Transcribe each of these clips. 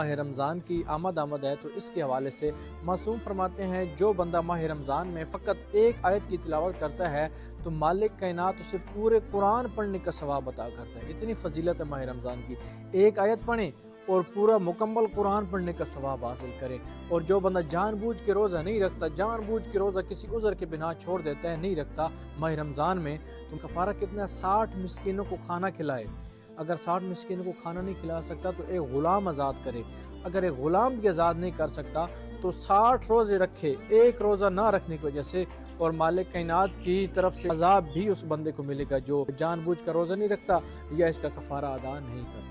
ماہ رمضان کی آمد ہے، تو اس کے حوالے سے معصوم فرماتے ہیں جو بندہ ماہ رمضان میں فقط ایک آیت کی تلاوت کرتا ہے تو مالک کائنات اسے پورے قرآن پڑھنے کا ثواب عطا کرتا ہے۔ اتنی فضیلت ہے ماہ رمضان کی، ایک آیت پڑھیں اور پورا مکمل قرآن پڑھنے کا ثواب حاصل کرے۔ اور جو بندہ جان بوجھ کے روزہ نہیں رکھتا، جان بوجھ کے روزہ کسی عذر کے بنا چھوڑ دیتا ہے، نہیں رکھتا ماہ رمضان میں، تو کفارہ کتنا ہے؟ 60 مسکینوں کو کھانا کھلائے۔ اگر 60 مسکینوں کو کھانا نہیں کھلا سکتا تو ایک غلام آزاد کرے، اگر ایک غلام بھی آزاد نہیں کر سکتا تو 60 روزے رکھے، ایک روزہ نہ رکھنے کی وجہ سے، اور مالک کائنات کی طرف سے عذاب بھی اس بندے کو ملے گا جو جان بوجھ کر روزہ نہیں رکھتا یا اس کا کفارہ ادا نہیں کرتا۔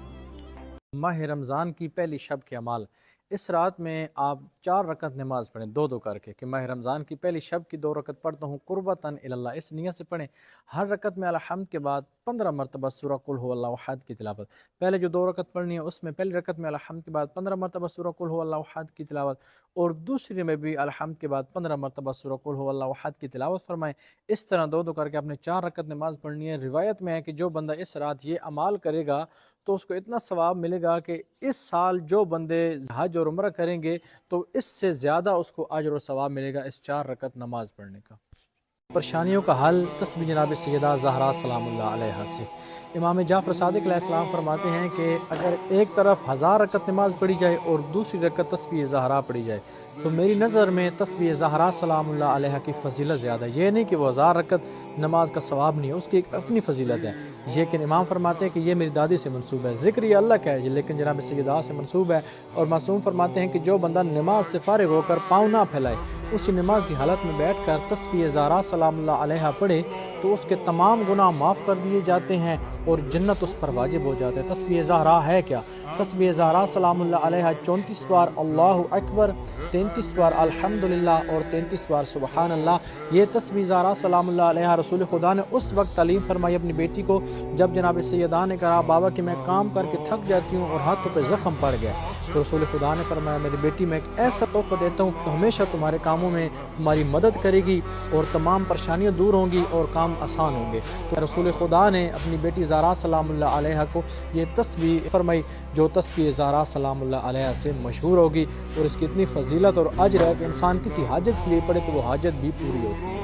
ماہ رمضان کی پہلی شب کے اعمال: اس رات میں آپ 4 رکعت نماز پڑھیں، 2 کر کے، کہ ماہ رمضان کی پہلی شب کی 2 رکعت پڑھتا ہوں قربتاً اللہ، اس نیت سے پڑھیں۔ ہر رکعت میں الحمد کے بعد 15 مرتبہ سورہ قل هو اللہ احد کی تلاوت۔ پہلے جو 2 رکعت پڑھنی ہے اس میں پہلی رکعت میں الحمد کے بعد 15 مرتبہ سورہ قل هو اللہ احد کی تلاوت، اور دوسری میں بھی الحمد کے بعد 15 مرتبہ سورہ قل هو اللہ احد کی تلاوت فرمائیں۔ اس طرح 2 کر کے اپنے 4 رکعت نماز پڑھنی ہے۔ روایت میں ہے کہ جو بندہ اس رات یہ عمال کرے گا تو اس کو اتنا ثواب ملے گا کہ اس سال جو بندے حج اور عمرہ کریں گے تو اس سے زیادہ اس کو اجر و ثواب ملے گا اس 4 رکعت نماز پڑھنے کا۔ پریشانیوں کا حل تسبیح جناب سیدہ زہرا سلام اللہ علیہا سے۔ امام جعفر صادق علیہ السلام فرماتے ہیں کہ اگر ایک طرف 1000 رکعت نماز پڑھی جائے اور دوسری رکعت تسبیح زہرا پڑھی جائے تو میری نظر میں تسبیح زہرا سلام اللہ علیہا کی فضیلت زیادہ ہے۔ یہ نہیں کہ وہ 1000 رکعت نماز کا ثواب نہیں ہے، اس کی ایک اپنی فضیلت ہے، لیکن امام فرماتے ہیں کہ یہ میری دادی سے منسوب ہے، ذکر یہ اللہ کا ہے لیکن جناب سیدہ سے منسوب ہے۔ اور معصوم فرماتے ہیں کہ جو بندہ نماز سے فارغ ہو کر پاؤں نہ پھیلائے، اسی نماز کی حالت میں بیٹھ کر تسبیح زہرا سلام اللہ علیہا پڑھے تو اس کے تمام گناہ معاف کر دیے جاتے ہیں اور جنت اس پر واجب ہو جاتا ہے۔ تسبیح زہرا ہے کیا؟ تسبیح زہرا سلام اللہ علیہا 34 بار اللہ اکبر، 33 بار الحمدللہ اور 33 بار سبحان اللہ۔ یہ تسبیح زہرا سلام اللہ علیہا رسول خدا نے اس وقت تعلیم فرمائی اپنی بیٹی کو جب جناب سیدہ نے کہا بابا کہ میں کام کر کے تھک جاتی ہوں اور ہاتھوں پہ زخم پڑ گیا، تو رسول خدا نے فرمایا میری بیٹی میں ایک ایسا تحفہ دیتا ہوں کہ ہمیشہ تمہارے کاموں میں تمہاری مدد کرے گی اور تمام پریشانیاں دور ہوں گی اور کام آسان ہوں گے۔ تو رسول خدا نے اپنی بیٹی زہرا سلام اللہ علیہا کو یہ تسبیح فرمائی جو تسبیح زہرا سلام اللہ علیہا سے مشہور ہوگی، اور اس کی اتنی فضیلت اور اجر ہے کہ انسان کسی حاجت کے لیے پڑھے تو وہ حاجت بھی پوری ہوتی ہے۔